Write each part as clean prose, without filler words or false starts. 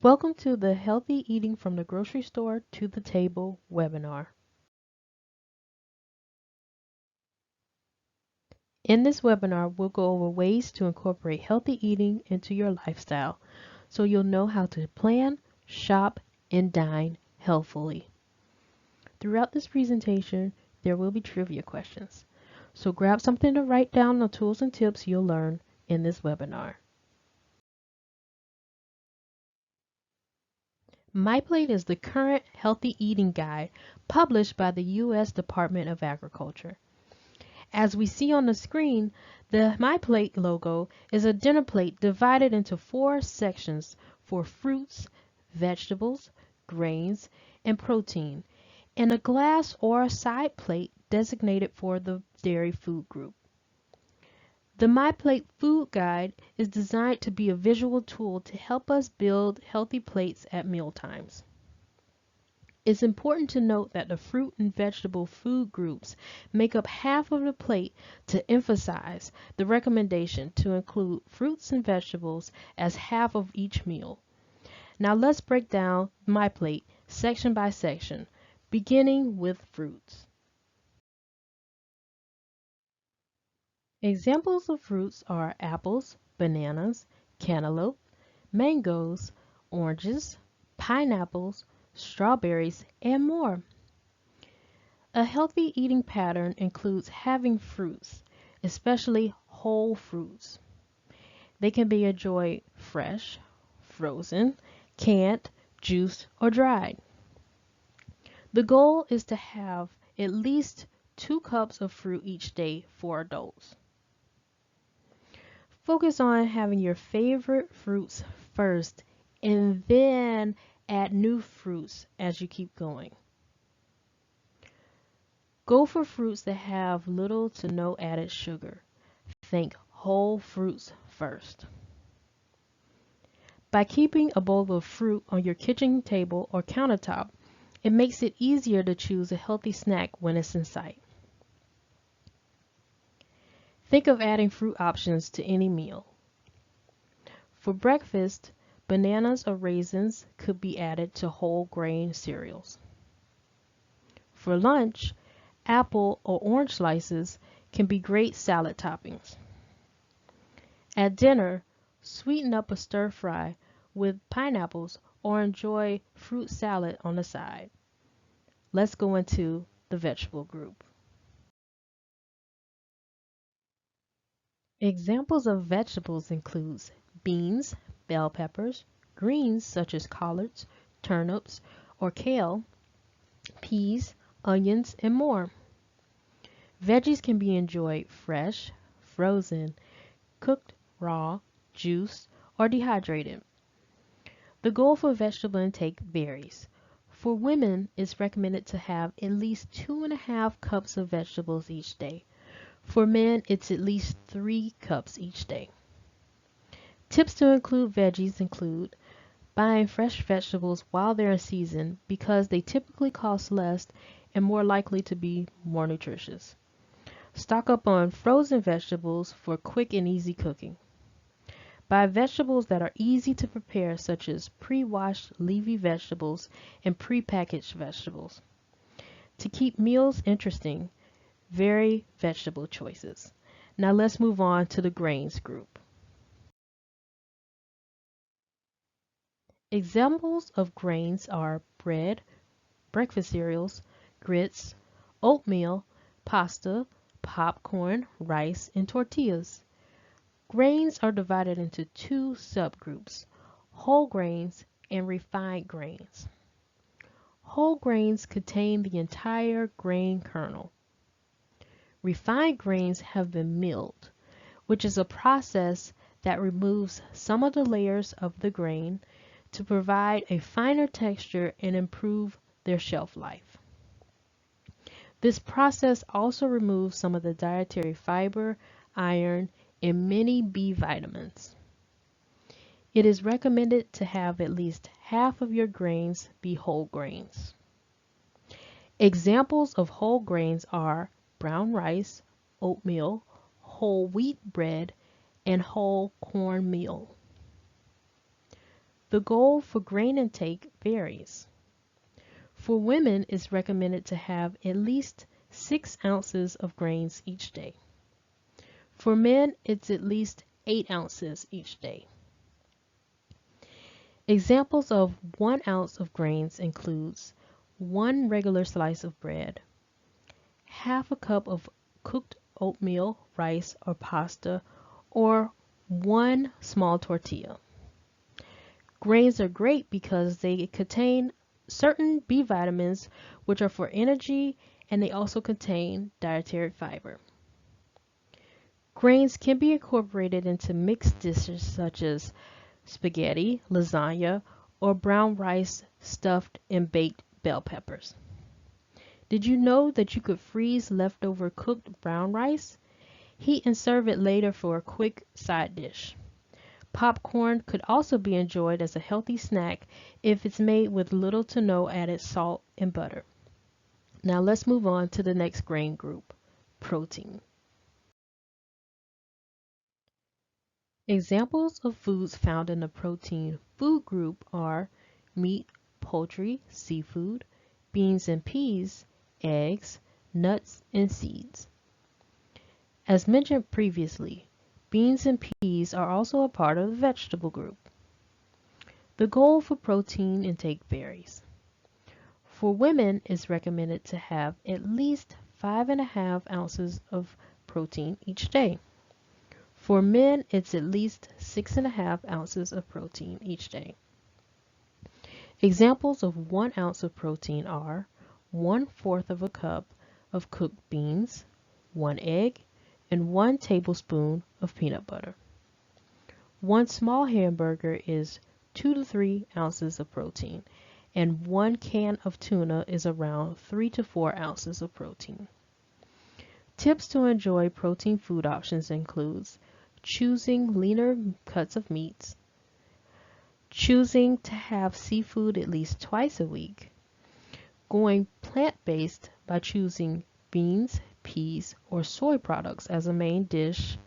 Welcome to the Healthy Eating from the Grocery Store to the Table webinar. In this webinar, we'll go over ways to incorporate healthy eating into your lifestyle so you'll know how to plan, shop, and dine healthfully. Throughout this presentation, there will be trivia questions. So grab something to write down the tools and tips you'll learn in this webinar. My Plate is the current healthy eating guide published by the U.S. Department of Agriculture. As we see on the screen, the My Plate logo is a dinner plate divided into 4 sections for fruits, vegetables, grains, and protein, and a glass or a side plate designated for the dairy food group. The My Plate food guide is designed to be a visual tool to help us build healthy plates at meal times. It's important to note that the fruit and vegetable food groups make up half of the plate to emphasize the recommendation to include fruits and vegetables as half of each meal. Now let's break down My Plate section by section, beginning with fruits. Examples of fruits are apples, bananas, cantaloupe, mangoes, oranges, pineapples, strawberries, and more. A healthy eating pattern includes having fruits, especially whole fruits. They can be enjoyed fresh, frozen, canned, juiced, or dried. The goal is to have at least 2 cups of fruit each day for adults. Focus on having your favorite fruits first and then add new fruits as you keep going. Go for fruits that have little to no added sugar. Think whole fruits first. By keeping a bowl of fruit on your kitchen table or countertop, it makes it easier to choose a healthy snack when it's in sight. Think of adding fruit options to any meal. For breakfast, bananas or raisins could be added to whole grain cereals. For lunch, apple or orange slices can be great salad toppings. At dinner, sweeten up a stir fry with pineapples or enjoy fruit salad on the side. Let's go into the vegetable group. Examples of vegetables include beans, bell peppers, greens such as collards, turnips, or kale, peas, onions, and more. Veggies can be enjoyed fresh, frozen, cooked raw, juiced, or dehydrated. The goal for vegetable intake varies. For women, it's recommended to have at least 2.5 cups of vegetables each day. For men, it's at least 3 cups each day. Tips to include veggies include buying fresh vegetables while they're in season because they typically cost less and more likely to be more nutritious. Stock up on frozen vegetables for quick and easy cooking. Buy vegetables that are easy to prepare, such as pre-washed leafy vegetables and pre-packaged vegetables. To keep meals interesting, vary vegetable choices. Now let's move on to the grains group. Examples of grains are bread, breakfast cereals, grits, oatmeal, pasta, popcorn, rice, and tortillas. Grains are divided into 2 subgroups, whole grains and refined grains. Whole grains contain the entire grain kernel. Refined grains have been milled, which is a process that removes some of the layers of the grain to provide a finer texture and improve their shelf life. This process also removes some of the dietary fiber, iron, and many B vitamins. It is recommended to have at least half of your grains be whole grains. Examples of whole grains are brown rice, oatmeal, whole wheat bread, and whole cornmeal. The goal for grain intake varies. For women, it's recommended to have at least 6 ounces of grains each day. For men, it's at least 8 ounces each day. Examples of 1 ounce of grains includes 1 regular slice of bread, half a cup of cooked oatmeal, rice, or pasta, or 1 small tortilla. Grains are great because they contain certain B vitamins which are for energy, and they also contain dietary fiber. Grains can be incorporated into mixed dishes such as spaghetti, lasagna, or brown rice stuffed and baked bell peppers. Did you know that you could freeze leftover cooked brown rice? Heat and serve it later for a quick side dish. Popcorn could also be enjoyed as a healthy snack if it's made with little to no added salt and butter. Now let's move on to the next grain group, protein. Examples of foods found in the protein food group are meat, poultry, seafood, beans and peas, eggs, nuts, and seeds. As mentioned previously, beans and peas are also a part of the vegetable group. The goal for protein intake varies. For women, it's recommended to have at least 5.5 ounces of protein each day. For men, it's at least 6.5 ounces of protein each day. Examples of 1 ounce of protein are 1/4 of a cup of cooked beans, 1 egg, and 1 tablespoon of peanut butter. 1 small hamburger is 2 to 3 ounces of protein, and 1 can of tuna is around 3 to 4 ounces of protein. Tips to enjoy protein food options includes choosing leaner cuts of meats, choosing to have seafood at least twice a week, going plant-based by choosing beans, peas, or soy products as a main dish.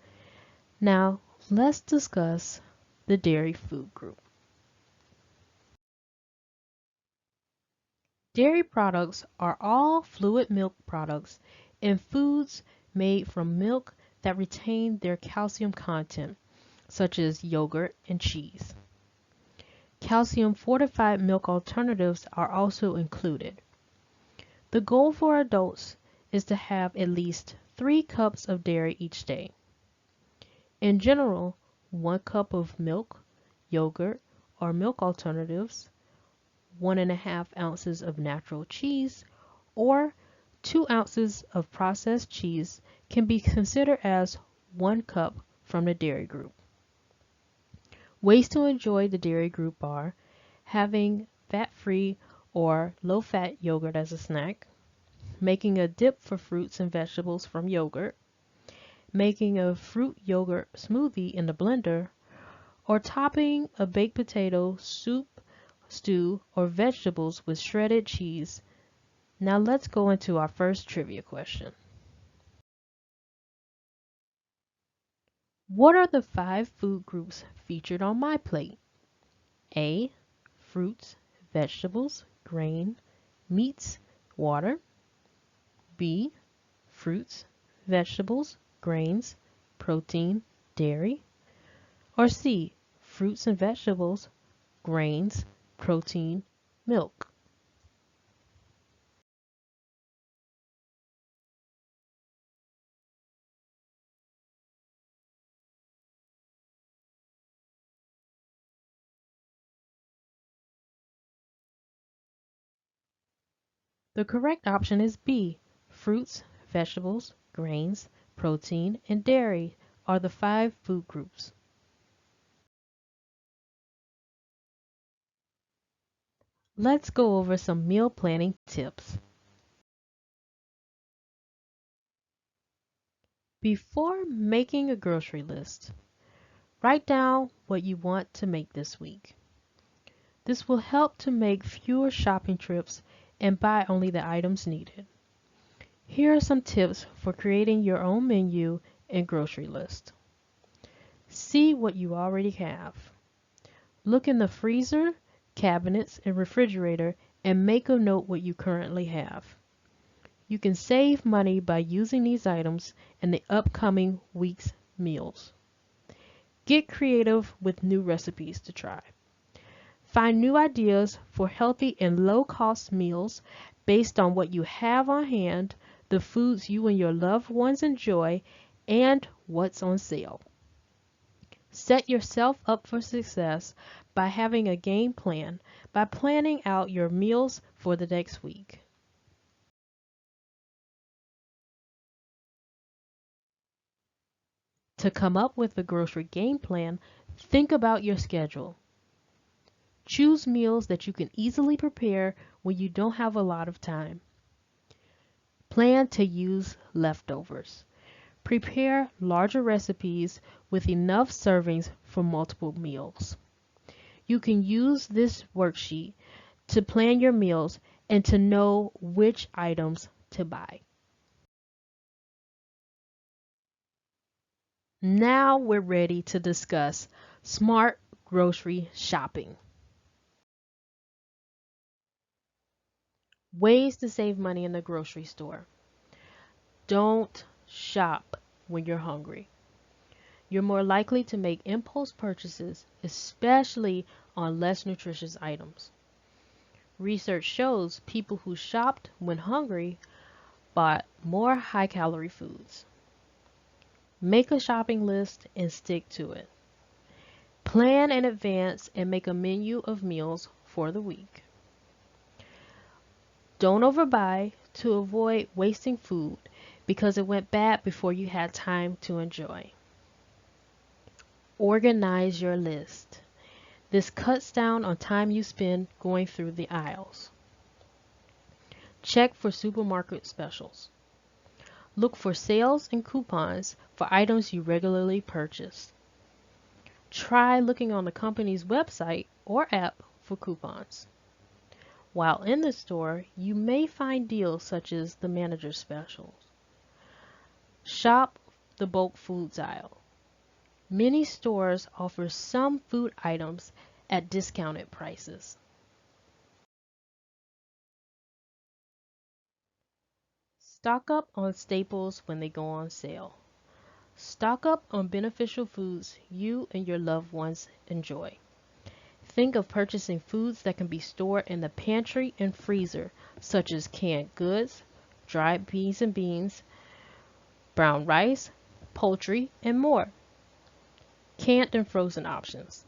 Now, let's discuss the dairy food group. Dairy products are all fluid milk products and foods made from milk that retain their calcium content, such as yogurt and cheese. Calcium fortified milk alternatives are also included. The goal for adults is to have at least 3 cups of dairy each day. In general, 1 cup of milk, yogurt, or milk alternatives, 1.5 ounces of natural cheese, or 2 ounces of processed cheese can be considered as 1 cup from the dairy group. Ways to enjoy the dairy group are having fat-free or low-fat yogurt as a snack, making a dip for fruits and vegetables from yogurt, making a fruit yogurt smoothie in the blender, or topping a baked potato, soup, stew, or vegetables with shredded cheese. Now let's go into our first trivia question. What are the 5 food groups featured on my plate? A. Fruits, vegetables, grain, meats, water. B. Fruits, vegetables, grains, protein, dairy. Or C. Fruits and vegetables, grains, protein, milk. The correct option is B. Fruits, vegetables, grains, protein, and dairy are the 5 food groups. Let's go over some meal planning tips. Before making a grocery list, write down what you want to make this week. This will help to make fewer shopping trips and buy only the items needed. Here are some tips for creating your own menu and grocery list. See what you already have. Look in the freezer, cabinets, and refrigerator and make a note what you currently have. You can save money by using these items in the upcoming week's meals. Get creative with new recipes to try. Find new ideas for healthy and low-cost meals based on what you have on hand, the foods you and your loved ones enjoy, and what's on sale. Set yourself up for success by having a game plan, by planning out your meals for the next week. To come up with a grocery game plan, think about your schedule. Choose meals that you can easily prepare when you don't have a lot of time. Plan to use leftovers. Prepare larger recipes with enough servings for multiple meals. You can use this worksheet to plan your meals and to know which items to buy. Now we're ready to discuss smart grocery shopping. Ways to save money in the grocery store. Don't shop when you're hungry. You're more likely to make impulse purchases, especially on less nutritious items. Research shows people who shopped when hungry bought more high-calorie foods. Make a shopping list and stick to it. Plan in advance and make a menu of meals for the week. Don't overbuy to avoid wasting food because it went bad before you had time to enjoy. Organize your list. This cuts down on time you spend going through the aisles. Check for supermarket specials. Look for sales and coupons for items you regularly purchase. Try looking on the company's website or app for coupons. While in the store, you may find deals such as the manager's specials. Shop the bulk foods aisle. Many stores offer some food items at discounted prices. Stock up on staples when they go on sale. Stock up on beneficial foods you and your loved ones enjoy. Think of purchasing foods that can be stored in the pantry and freezer, such as canned goods, dried peas and beans, brown rice, poultry, and more. Canned and frozen options.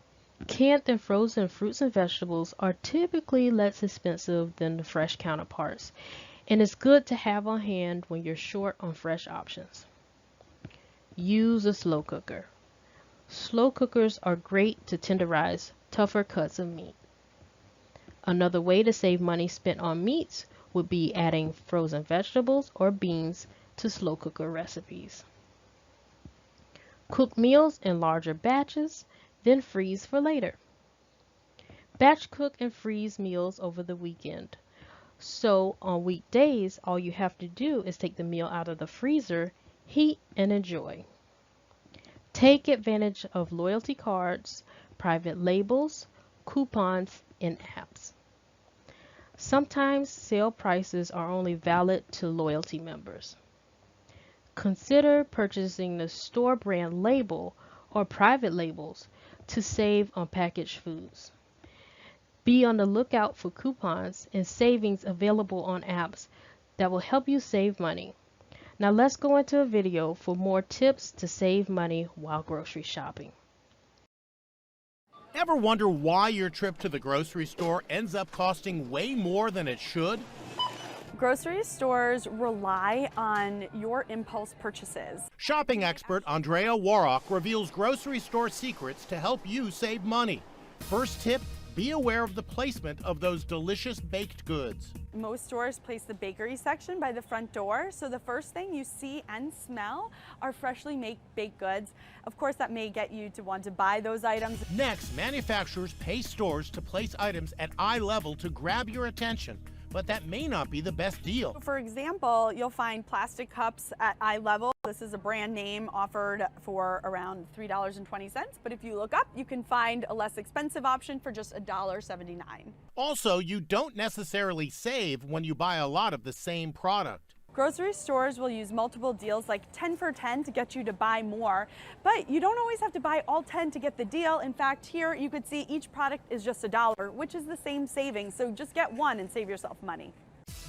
Canned and frozen fruits and vegetables are typically less expensive than the fresh counterparts, and it's good to have on hand when you're short on fresh options. Use a slow cooker. Slow cookers are great to tenderize tougher cuts of meat. Another way to save money spent on meats would be adding frozen vegetables or beans to slow cooker recipes. Cook meals in larger batches, then freeze for later. Batch cook and freeze meals over the weekend. So on weekdays, all you have to do is take the meal out of the freezer, heat, and enjoy. Take advantage of loyalty cards, private labels, coupons, and apps. Sometimes sale prices are only valid to loyalty members. Consider purchasing the store brand label or private labels to save on packaged foods. Be on the lookout for coupons and savings available on apps that will help you save money. Now let's go into a video for more tips to save money while grocery shopping. Ever wonder why your trip to the grocery store ends up costing way more than it should? Grocery stores rely on your impulse purchases. Shopping expert Andrea Warrock reveals grocery store secrets to help you save money. First tip, be aware of the placement of those delicious baked goods. Most stores place the bakery section by the front door, so the first thing you see and smell are freshly made baked goods. Of course, that may get you to want to buy those items. Next, manufacturers pay stores to place items at eye level to grab your attention. but that may not be the best deal. For example, you'll find plastic cups at eye level. This is a brand name offered for around $3.20, but if you look up, you can find a less expensive option for just $1.79. Also, you don't necessarily save when you buy a lot of the same product. Grocery stores will use multiple deals like 10 for 10 to get you to buy more, but you don't always have to buy all 10 to get the deal. In fact, here you could see each product is just $1, which is the same savings, so just get one and save yourself money.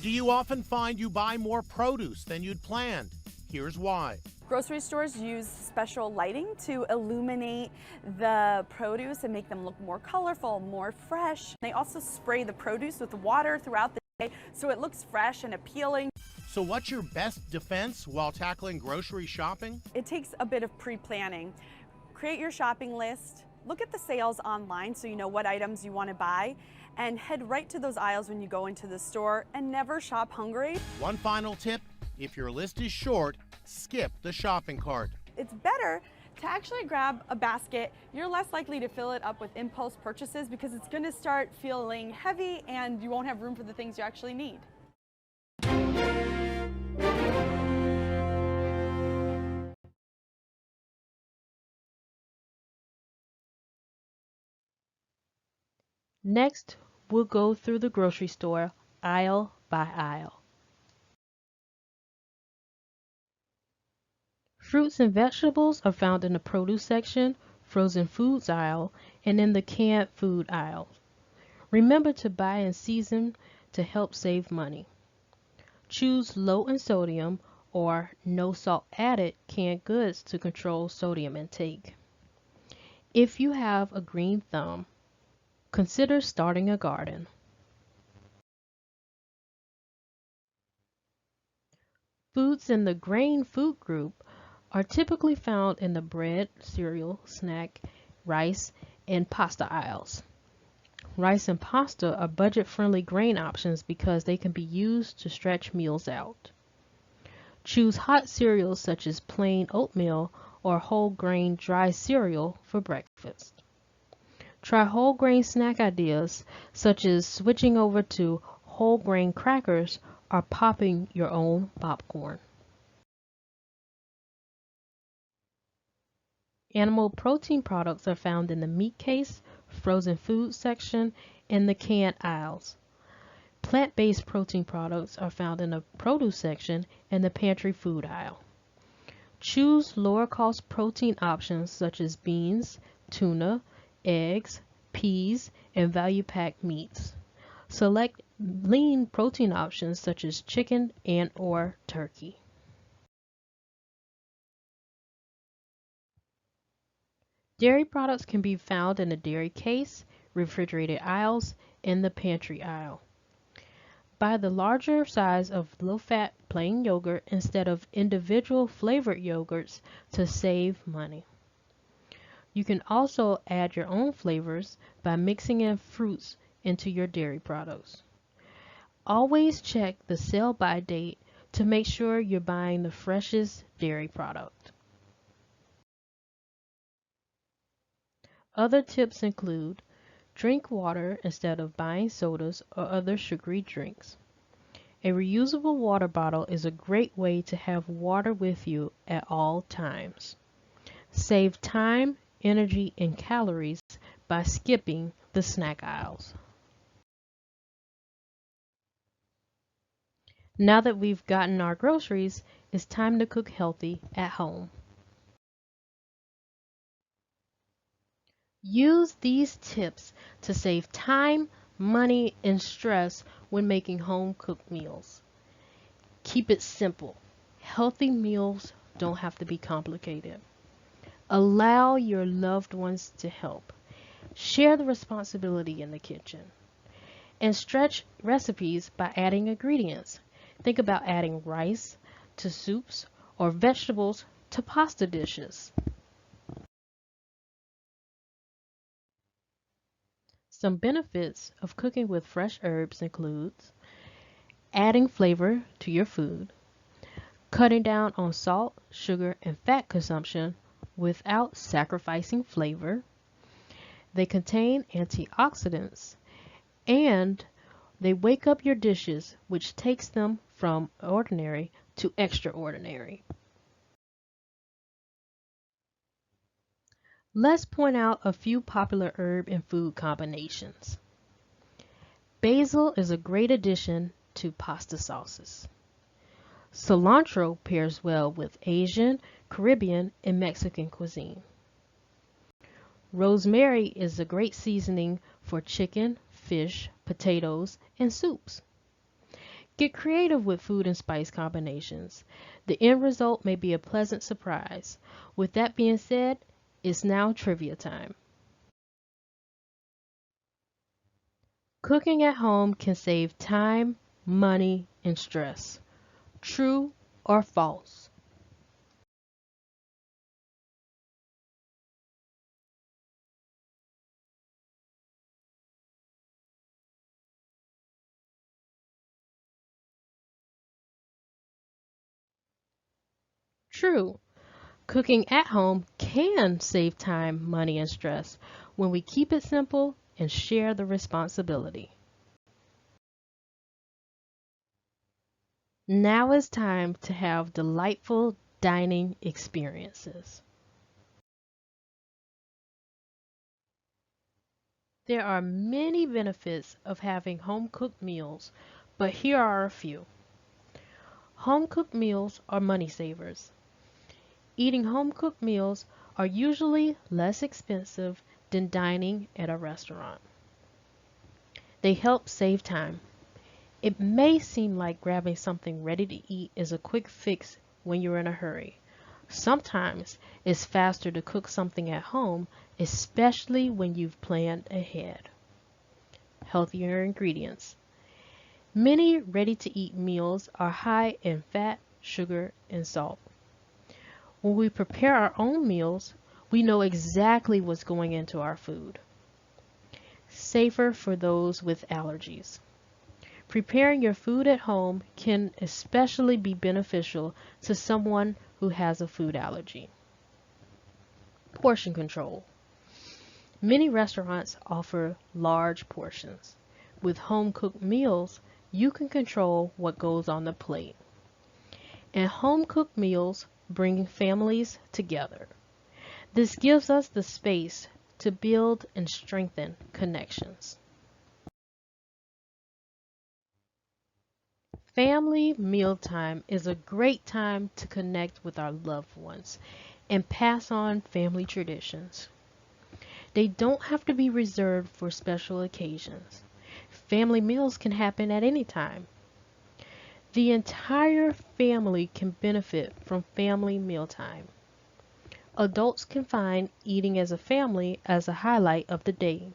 Do you often find you buy more produce than you'd planned? Here's why. Grocery stores use special lighting to illuminate the produce and make them look more colorful, more fresh. They also spray the produce with water throughout the day so it looks fresh and appealing. So what's your best defense while tackling grocery shopping? It takes a bit of pre-planning. Create your shopping list, look at the sales online so you know what items you want to buy, and head right to those aisles when you go into the store, and never shop hungry. One final tip, if your list is short, skip the shopping cart. It's better to actually grab a basket. You're less likely to fill it up with impulse purchases because it's going to start feeling heavy and you won't have room for the things you actually need. Next, we'll go through the grocery store aisle by aisle. Fruits and vegetables are found in the produce section, frozen foods aisle, and in the canned food aisle. Remember to buy in season to help save money. Choose low in sodium or no salt added canned goods to control sodium intake. If you have a green thumb, consider starting a garden. Foods in the grain food group are typically found in the bread, cereal, snack, rice, and pasta aisles. Rice and pasta are budget-friendly grain options because they can be used to stretch meals out. Choose hot cereals such as plain oatmeal or whole grain dry cereal for breakfast. Try whole grain snack ideas such as switching over to whole grain crackers or popping your own popcorn. Animal protein products are found in the meat case, frozen food section, and the canned aisles. Plant-based protein products are found in the produce section and the pantry food aisle. Choose lower-cost protein options such as beans, tuna, eggs, peas, and value-packed meats. Select lean protein options such as chicken and/or turkey. Dairy products can be found in the dairy case, refrigerated aisles, and the pantry aisle. Buy the larger size of low-fat plain yogurt instead of individual flavored yogurts to save money. You can also add your own flavors by mixing in fruits into your dairy products. Always check the sell-by date to make sure you're buying the freshest dairy product. Other tips include drink water instead of buying sodas or other sugary drinks. A reusable water bottle is a great way to have water with you at all times. Save time, energy, and calories by skipping the snack aisles. Now that we've gotten our groceries, it's time to cook healthy at home. Use these tips to save time, money, and stress when making home-cooked meals. Keep it simple. Healthy meals don't have to be complicated. Allow your loved ones to help. Share the responsibility in the kitchen. And stretch recipes by adding ingredients. Think about adding rice to soups or vegetables to pasta dishes. Some benefits of cooking with fresh herbs includes adding flavor to your food, cutting down on salt, sugar, and fat consumption without sacrificing flavor. They contain antioxidants and They wake up your dishes, which takes them from ordinary to extraordinary. Let's point out a few popular herb and food combinations. Basil is a great addition to pasta sauces. Cilantro pairs well with Asian, Caribbean, and Mexican cuisine. Rosemary is a great seasoning for chicken, fish, potatoes, and soups. Get creative with food and spice combinations. The end result may be a pleasant surprise. With that being said, it's now trivia time. Cooking at home can save time, money, and stress. True or false? True. Cooking at home can save time, money, and stress when we keep it simple and share the responsibility. Now it's time to have delightful dining experiences. There are many benefits of having home cooked meals, but here are a few. Home cooked meals are money savers. Eating home cooked meals are usually less expensive than dining at a restaurant. They help save time. It may seem like grabbing something ready to eat is a quick fix when you're in a hurry. Sometimes it's faster to cook something at home, especially when you've planned ahead. Healthier ingredients. Many ready-to-eat meals are high in fat, sugar, and salt. When we prepare our own meals, we know exactly what's going into our food. Safer for those with allergies. Preparing your food at home can especially be beneficial to someone who has a food allergy. Portion control. Many restaurants offer large portions. With home-cooked meals, you can control what goes on the plate. And home-cooked meals bring families together. This gives us the space to build and strengthen connections. Family mealtime is a great time to connect with our loved ones and pass on family traditions. They don't have to be reserved for special occasions. Family meals can happen at any time. The entire family can benefit from family mealtime. Adults can find eating as a family as a highlight of the day.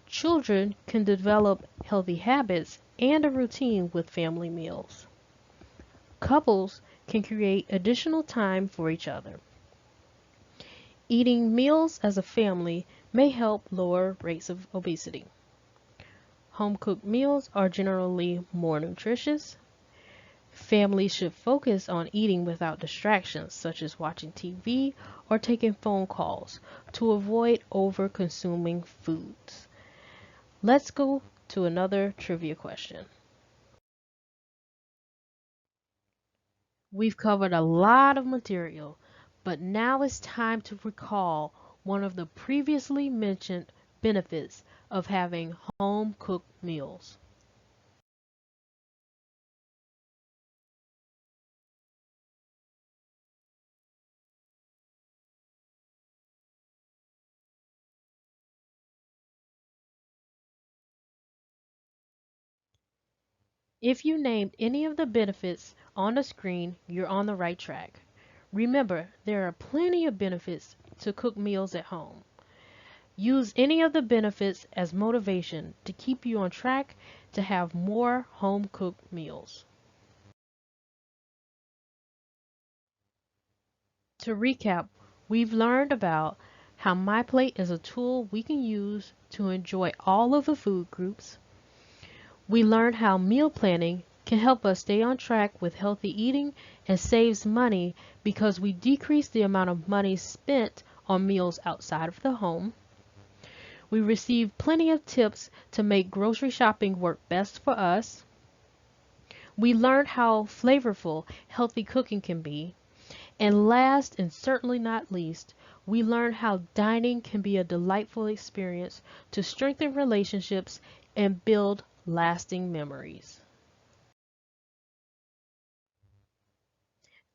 Children can develop healthy habits and a routine with family meals. Couples can create additional time for each other. Eating meals as a family may help lower rates of obesity. Home-cooked meals are generally more nutritious. Families should focus on eating without distractions, such as watching TV or taking phone calls, to avoid over-consuming foods. Let's go to another trivia question. We've covered a lot of material, but now it's time to recall one of the previously mentioned benefits of having home-cooked meals. If you named any of the benefits on the screen, you're on the right track. Remember, there are plenty of benefits to cook meals at home. Use any of the benefits as motivation to keep you on track to have more home-cooked meals. To recap, we've learned about how My Plate is a tool we can use to enjoy all of the food groups. We learned how meal planning can help us stay on track with healthy eating and saves money because we decrease the amount of money spent on meals outside of the home. We received plenty of tips to make grocery shopping work best for us. We learned how flavorful healthy cooking can be. And last and certainly not least, we learned how dining can be a delightful experience to strengthen relationships and build lasting memories.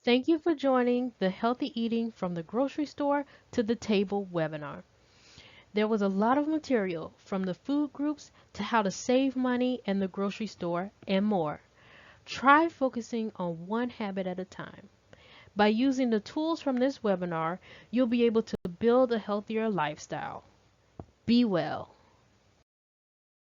Thank you for joining the Healthy Eating from the Grocery Store to the Table webinar. There was a lot of material from the food groups to how to save money in the grocery store and more. Try focusing on one habit at a time. By using the tools from this webinar, you'll be able to build a healthier lifestyle. Be well.